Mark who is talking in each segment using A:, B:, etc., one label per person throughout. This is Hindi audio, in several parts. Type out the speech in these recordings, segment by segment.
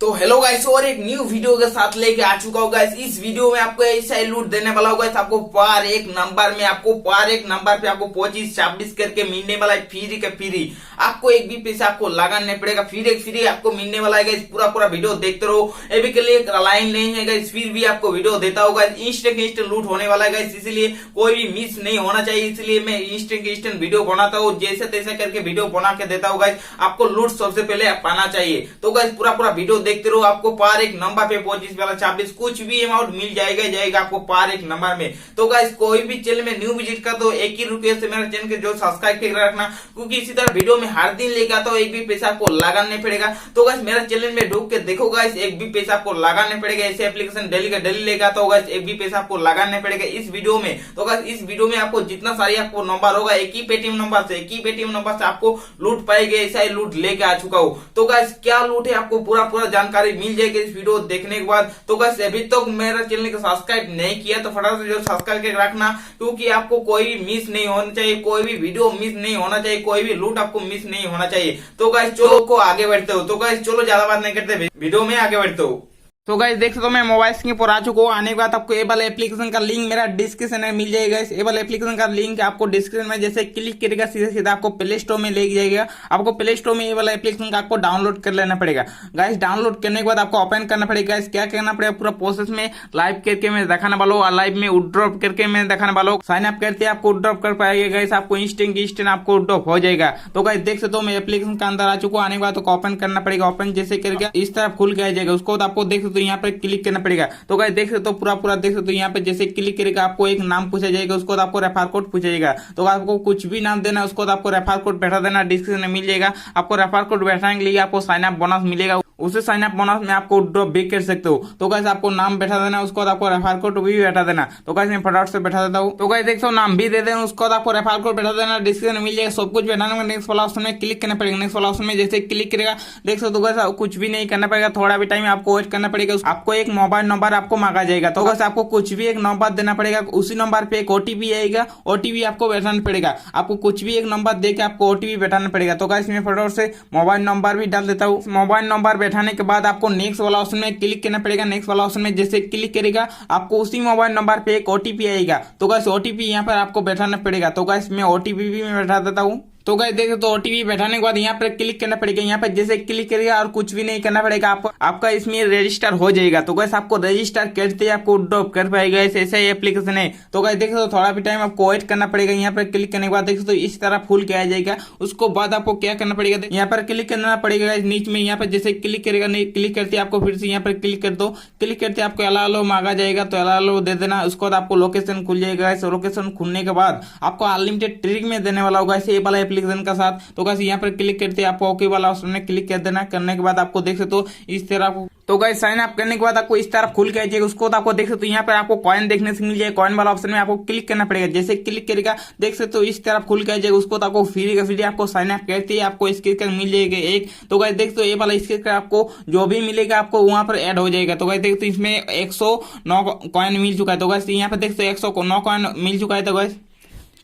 A: तो हेलो गाइस, और एक न्यू वीडियो के साथ लेके आ चुका हूँ गाइस। इस वीडियो में आपको ऐसा ही लूट देने वाला होगा। आपको पर एक नंबर पे आपको 25-26 करके मिलने वाला है, फ्री का फ्री। आपको एक भी पैसा आपको लगाना नहीं पड़ेगा, फ्री आपको मिलने वाला है गाइस। पूरा वीडियो देखते रहो। अभी के लिए लाइन नहीं है गाइस, फिर भी आपको वीडियो देता होगा। इंस्टेंट लूट होने वाला है गाइस, इसलिए कोई भी मिस नहीं होना चाहिए। इसलिए मैं इंस्टेंट वीडियो बनाता हूँ, जैसे तैसे करके वीडियो बना के देता हूँ गाइस। आपको लूट सबसे पहले पाना चाहिए। तो गाइस पूरा वीडियो देखते रहो। आपको पर एक नंबर पे 25-26 कुछ भी अमाउंट मिल जाएगा आपको पर एक नंबर में। तो गाइस कोई भी चैनल में न्यू विजिट कर दो, 1 ही रुपये से मेरा चैनल के जो सब्सक्राइब कर रखना, क्योंकि इसी तरह वीडियो में हर दिन लेके आता हूँ। एक भी पैसा आपको लगाना नहीं पड़ेगा। तो गाइस मेरा चैनल में ढूंढ के देखो गाइस, एक भी पैसा आपको लगाना नहीं पड़ेगा। ऐसे एप्लीकेशन डेली का डेली लेके आता हूँ गाइस, एक भी पैसा आपको लगाना नहीं पड़ेगा इस वीडियो में। तो गाइस इस वीडियो में आपको जितना सारी आपको नंबर होगा, एक ही पेटीएम नंबर से आपको लूट पाएंगे। ऐसा ही लूट लेके आ चुका हूँ। तो गाइस क्या लूट है आपको पूरा जानकारी मिल जाएगी इस वीडियो देखने के बाद। तो गाइस अभी तक मेरा चैनल को सब्सक्राइब नहीं किया तो फटाफट से सब्सक्राइब करके रखना, क्योंकि आपको कोई भी मिस नहीं होना चाहिए, कोई भी वीडियो मिस नहीं होना चाहिए, कोई भी लूट आपको मिस नहीं होना चाहिए। तो गाइस चलो को आगे बढ़ते हो। तो गाइस चलो ज्यादा बात नहीं करते, वीडियो में आगे बढ़ते हो। तो गाइस देख सकते हो मैं मोबाइल स्क्रीन पर आ चुका हूँ। आने के बाद आपको ये वाला एप्लीकेशन का लिंक मेरा डिस्क्रिप्शन में मिल जाएगा। ये वाला एप्लीकेशन का लिंक आपको डिस्क्रिप्शन में जैसे क्लिक करेगा सीधा आपको प्ले स्टोर में ले जाएगा। आपको प्ले स्टोर में ये वाला एप्लीकेशन का आपको डाउनलोड कर लेना पड़ेगा गाइस। डाउनलोड करने के बाद आपको ओपन करना पड़ेगा गाइस। क्या करना पड़ेगा पूरा प्रोसेस में लाइव करके मैं दिखाने वाला हूँ, लाइव में विड्रॉप करके मैं दिखाने वाला हूँ। साइन अप करते आपको विड्रॉप कर पाएगा गाइस, आपको इंस्टेंट आपको विड्रॉप हो जाएगा। तो गाइस देख सकते हो मैं एप्लीकेशन के अंदर आ चुका हूँ। आने के बाद ओपन करना पड़ेगा। ओपन जैसे करके इस तरह खुल के आ जाएगा। उसको आपको देख सकते हो यहाँ पे क्लिक करना पड़ेगा। तो गाइस देख सकते हो पूरा देख सकते हो यहाँ पे जैसे क्लिक करेगा आपको एक नाम पूछा जाएगा, उसको आपको रेफर कोड पूछा जाएगा। तो आपको कुछ भी नाम देना है, उसको आपको रेफर कोड बैठा देना, डिस्क्रिप्शन में मिल जाएगा। आपको रेफर कोड बैठाने के लिए आपको साइन अप बोनस मिलेगा, उसे साइन अप बोनस में आपको ड्रॉप भी कर सकते हो। तो गाइस आपको नाम बैठा देना, उसको आपको रेफर कोड भी बैठा देना। तो गाइस मैं फटाफट से बैठा देता हूँ। तो गाइस देख सकते नाम भी दे देना, उसको आपको रेफर कोड बैठा देना, डिस्क्रिप्शन में मिल जाएगा। सब कुछ बैठाने में नेक्स्ट वाला ऑप्शन में क्लिक करना पड़ेगा। नेक्स्ट वाला ऑप्शन में जैसे क्लिक करेगा देख सकते हो गाइस कुछ भी नहीं करना पड़ेगा, थोड़ा भी टाइम आपको वेट करना पड़ेगा। आपको एक मोबाइल नंबर आपको मांगा जाएगा। तो गाइस आपको कुछ भी एक नंबर देना पड़ेगा, उसी नंबर पे एक ओटीपी आएगा, ओटीपी आपको बैठाना पड़ेगा। आपको कुछ भी एक नंबर दे के आपको ओटीपी बैठाना पड़ेगा। तो गाइस मैं फटाफट से मोबाइल नंबर भी डाल देता हूँ। मोबाइल नंबर बैठाने के बाद आपको नेक्स्ट वाला ऑप्शन में क्लिक करना पड़ेगा। नेक्स्ट वाला ऑप्शन में जैसे क्लिक करेगा आपको उसी मोबाइल नंबर पे एक ओटीपी आएगा। तो गाइस ओटीपी यहाँ पर आपको बैठाना पड़ेगा। तो गाइस मैं ओटीपी भी मैं बैठा देता हूँ। तो गाइस देखो तो ओटीपी बैठाने के बाद यहाँ पर क्लिक करना पड़ेगा। यहाँ पर जैसे क्लिक करेगा और कुछ भी नहीं करना पड़ेगा, आपका इसमें रजिस्टर हो जाएगा। तो गाइस आपको रजिस्टर करते आपको ड्रॉप कर पाएगा, ऐसा ही एप्लीकेशन है। तो गाइस देखो तो थोड़ा भी टाइम आपको वेट करना पड़ेगा। यहाँ पर क्लिक करने के बाद देखो तो इस तरह फुल के आ जाएगा। उसको बाद आपको क्या करना पड़ेगा, यहाँ पर क्लिक करना पड़ेगा नीचे में। यहाँ पर जैसे क्लिक करेगा, नहीं क्लिक करते आपको फिर से यहाँ पर क्लिक कर दो। क्लिक करते आपको अलाउ मांगा जाएगा, तो अलाउ दे देना। उसके बाद आपको लोकेशन खुल जाएगा। लोकेशन खुलने के बाद आपको अनलिमिटेड ट्रिक में देने वाला होगा ये वाला एप्लीकेशन का साथ। तो गाइस यहाँ पर क्लिक करते हैं आपको ओके वाला ऑप्शन में क्लिक कर देना। करने के बाद आपको देख सकते हो इस तरह तो गाइस साइन अप करने के बाद आपको इस तरह खुल के आ जाएगा। उसको तो आपको देख सकते हो यहाँ पर आपको कॉइन देखने से मिल जाएगा। कॉइन वाला ऑप्शन में आपको क्लिक करना पड़ेगा। जैसे क्लिक करेगा देख सकते हो इस तरह खुल के आ जाएगा। उसको तो आपको फ्री आपको साइन अप करते हैं आपको स्टिकर मिल जाएगा एक। तो गाइस देख सकते हो ये वाला स्टिकर आपको जो भी मिलेगा आपको वहां पर ऐड हो जाएगा। तो गाइस देखते इसमें 109 कॉइन मिल चुका है। तो गाइस यहाँ पर देख सकते 109 कॉइन मिल चुका है।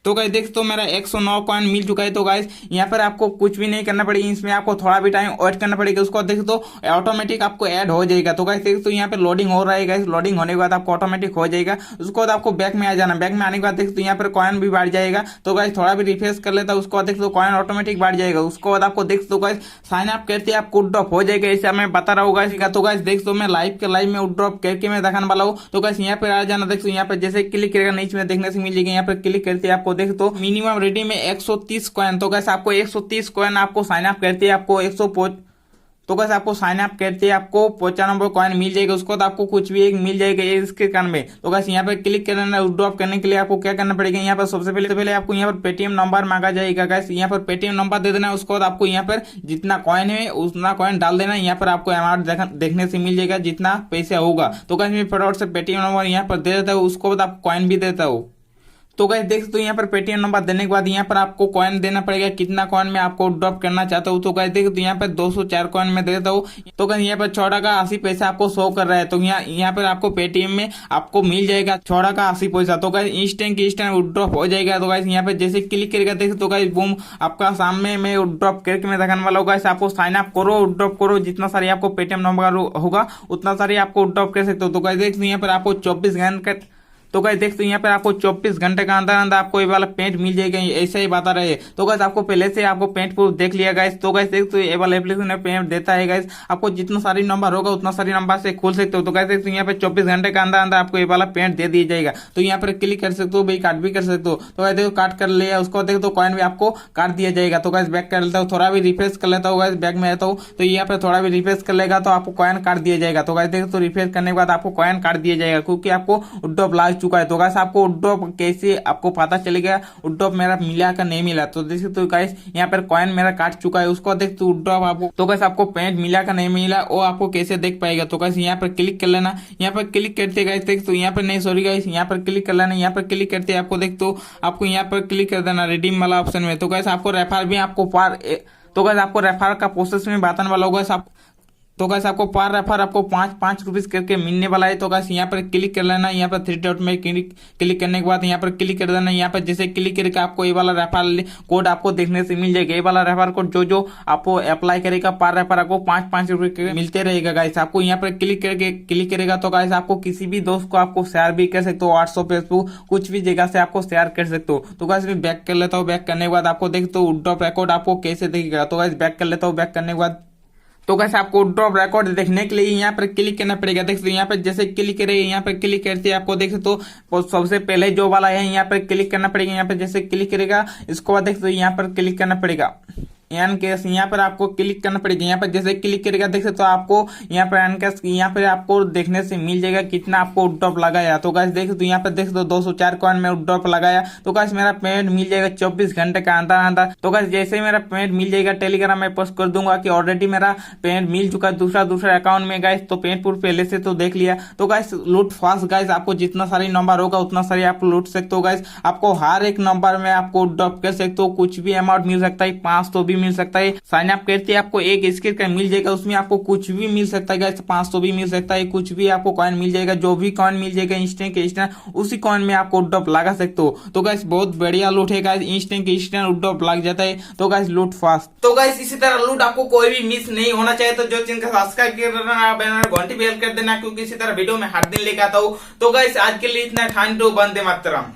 A: तो गाइस देख तो मेरा 109 कॉइन मिल चुका है। तो गाइस यहाँ पर आपको कुछ भी नहीं करना पड़ेगा, इसमें आपको थोड़ा भी टाइम वेट करना पड़ेगा। उसको देख तो ऑटोमेटिक आपको ऐड हो जाएगा। तो गाइस देख तो यहाँ पे लोडिंग हो रहा है गाइस। लोडिंग होने के बाद आपको ऑटोमेटिक हो जाएगा। उसको बाद आपको बैक में आ जाना। बैक में आने के बाद देख तो यहाँ पर कॉइन भी बढ़ जाएगा। तो गाइस थोड़ा भी रिफ्रेश कर लेता है, उसको देख तो कॉइन ऑटोमेटिक बढ़ जाएगा। उसको बाद आपको देख तो गाइस साइन अप करते आपको ड्रॉप हो जाएगा, ऐसा मैं बता रहा हूँ। तो गाइस देख तो मैं लाइव में ड्रॉप करके मैं दिखाने वाला हूँ। तो गाइस यहाँ पर आ जाना। देख तो यहाँ पर जैसे क्लिक करेगा नीचे में देखने से मिल जाएगा। यहाँ पर क्लिक करते आपको देख तो मिनिमम रेडी में 130 कॉइन। तो गाइस आपको 130 कॉइन आपको साइन अप करते हैं आपको 105। तो गाइस आपको साइन अप करते हैं आपको 95 कॉइन मिल जाएगा। उसको तो आपको कुछ भी एक मिल जाएगा इसके कान में। तो गाइस यहाँ पे क्लिक करना विड्रॉप करने के लिए आपको क्या करना पड़ेगा, यहाँ पर सबसे पहले आपको यहाँ पर पेटीएम नंबर मांगा जाएगा गाइस। यहाँ पर पेटीएम नंबर दे देना। उसको आपको यहाँ पर जितना कॉइन है उतना कॉइन डाल देना। यहाँ पर आपको अमाउंट देखने से मिल जाएगा जितना पैसा होगा। तो गाइस मैं फटाफट से पेटीएम नंबर यहाँ पर दे देता हूँ। उसको बाद आप कॉइन भी देता हूँ। तो गाइस देख सकते हो यहाँ पर पेटीएम नंबर देने के बाद यहाँ पर आपको कॉइन देना पड़ेगा। कितना कॉइन में आपको ड्रॉप करना चाहता हूँ तो गाइस देख सकते हो यहाँ पर 204 कॉइन में देता हूँ। तो गाइस यहाँ पर 6 का 80 पैसा आपको शो कर रहा है। तो यहाँ पर आपको पेटीएम में आपको मिल जाएगा 6 का 80 पैसा। तो गाइस इंस्टेंट की इंस्टेंट ड्रॉप हो जाएगा। तो गाइस यहाँ पे जैसे क्लिक करेगा देख सकते हो गाइस बूम आपका सामने में ड्रॉप करके मैं दिखाने वाला हूँ। गाइस आपको साइन अप करो, ड्रॉप करो, जितना सारी आपको पेटीएम नंबर होगा उतना सारी आपको ड्रॉप कर सकते हो। तो गाइस देख सकते हो यहाँ पर आपको 24 घंटे तो गाइस देखते हैं यहाँ पर आपको 24 घंटे का अंदर अंदर आपको ये वाला पेंट मिल जाएगा, ऐसा ही बता रहे। तो गाइस आपको पहले से आपको पेंट प्रूफ देख लिया गाइस। तो गाइस देखते हो ये वाला एप्लीकेशन में पेंट देता है गाइस, आपको जितना सारी नंबर होगा उतना सारी नंबर से खोल सकते हो। तो गाइस देखते हो यहाँ पे 24 घंटे का अंदर अंदर आपको ये वाला पेंट दे दिया जाएगा। तो यहाँ पर क्लिक कर सकते हो, भाई काट भी कर सकते हो। तो गाइस देखो काट कर लिया, उसको देखो तो कॉइन भी आपको काट दिया जाएगा। तो गाइस बैक कर लेता हूँ, थोड़ा भी रिफ्रेश कर लेता हूँ गाइस, बैक में आता हूँ तो यहाँ पे थोड़ा भी रिफ्रेश कर लेगा तो आपको कॉइन काट दिया जाएगा। तो गाइस देखो तो रिफ्रेश करने के बाद आपको कॉइन काट दिया जाएगा क्योंकि आपको ड्रॉप लाग चुका है। तो गाइस आपको ड्रॉप कैसे आपको पता चलेगा ड्रॉप मेरा मिला का नहीं मिला। तो देखिए तो गाइस यहाँ पर कॉइन मेरा काट चुका है, उसको देख तो ड्रॉप आपको तो गाइस आपको पेंट मिला का नहीं मिला वो आपको कैसे देख पाएगा। तो गाइस यहाँ पर क्लिक कर लेना, यहाँ पर क्लिक करते गाइस देख तो यहाँ पर नहीं सॉरी गाइस यहाँ पर क्लिक कर लेना, यहाँ पर क्लिक करते आपको देख तो आपको यहाँ पर क्लिक कर देना रिडीम वाला ऑप्शन में। तो गाइस आपको रेफर भी आपको तो गाइस आपको रेफर का प्रोसेस में बताने वाला होगा। तो गाइस आपको पर रेफर आपको 5 रुपीज करके मिलने वाला है। तो गाइस यहाँ पर क्लिक कर लेना, यहाँ पर 3 डॉट में क्लिक करने के बाद यहाँ पर क्लिक कर देना। यहाँ पर जैसे क्लिक करके आपको ये वाला रेफर कोड आपको देखने से मिल जाएगा। ये वाला रेफर कोड जो आपको अप्लाई करेगा पर रेफर आपको 5 रुपए मिलते रहेगा। गाइस आपको यहाँ पर क्लिक करेगा तो गाइस आपको किसी भी दोस्त को आपको शेयर भी कर सकते हो, व्हाट्सएप फेसबुक कुछ भी जगह से आपको शेयर कर सकते हो। तो गाइस मैं बैक कर लेता हूँ, बैक करने के बाद आपको देख तो ड्रॉप रिकॉर्ड आपको कैसे दिखेगा। तो गाइस बैक कर लेता हूँ, बैक करने के बाद तो गाइस आपको ड्रॉप रिकॉर्ड देखने के लिए यहाँ पर क्लिक करना पड़ेगा। देख सकते यहाँ पर जैसे क्लिक करेंगे, यहाँ पर क्लिक करते आपको देख सकते तो सबसे पहले जो वाला है यहाँ पर क्लिक करना पड़ेगा। यहाँ पर जैसे क्लिक करेगा इसको बाद देख सकते यहाँ पर क्लिक करना पड़ेगा एन केस, यहाँ पर आपको क्लिक करना पड़ेगा। यहाँ पर जैसे क्लिक करेगा देख सकते तो आपको यहाँ पर एन केस यहाँ पर आपको देखने से मिल जाएगा कितना आपको ड्रॉप लगाया। तो गाइस देख सकते यहाँ पर देख सकते 204 कॉइन में ड्रॉप लगाया। तो गाइस मेरा पेमेंट मिल जाएगा 24 घंटे का अंदर अंदर। तो गाइस जैसे मेरा पेमेंट मिल जाएगा टेलीग्राम में पोस्ट कर दूंगा कि ऑलरेडी मेरा पेमेंट मिल चुका है दूसरा अकाउंट में गाइस। तो पेमेंट पूर्व पहले से तो देख लिया। तो गाइस लूट फास्ट गाइस, आपको जितना सारी नंबर होगा उतना सारी आप लूट सकते हो गाइस। आपको हर एक नंबर में आपको ड्रॉप कर सकते हो, कुछ भी अमाउंट मिल सकता है, 500 भी मिल सकता है। साइन अप करते आपको एक स्किल का मिल जाएगा, उसमें आपको कुछ भी मिल सकता है गाइस, 500 भी मिल सकता है, कुछ भी आपको कॉइन मिल जाएगा। जो भी कॉइन मिल जाएगा इंस्टेंट के इंस्टेंट उसी कॉइन में आपको ड्रॉप लगा सकते हो। तो गाइस बहुत बढ़िया लूट है गाइस, इंस्टेंट के इंस्टेंट ड्रॉप लग जाता है। तो गाइस लूट फास्ट। तो गाइस इसी तरह लूट आपको कोई भी मिस नहीं होना चाहिए। तो जो चैनल का सब्सक्राइब कर देना, घंटी बेल कर देना क्योंकि इसी तरह वीडियो में हर दिन लेकर आता हूँ। तो गाइस आज के लिए इतना, ठंड वंदे मातरम।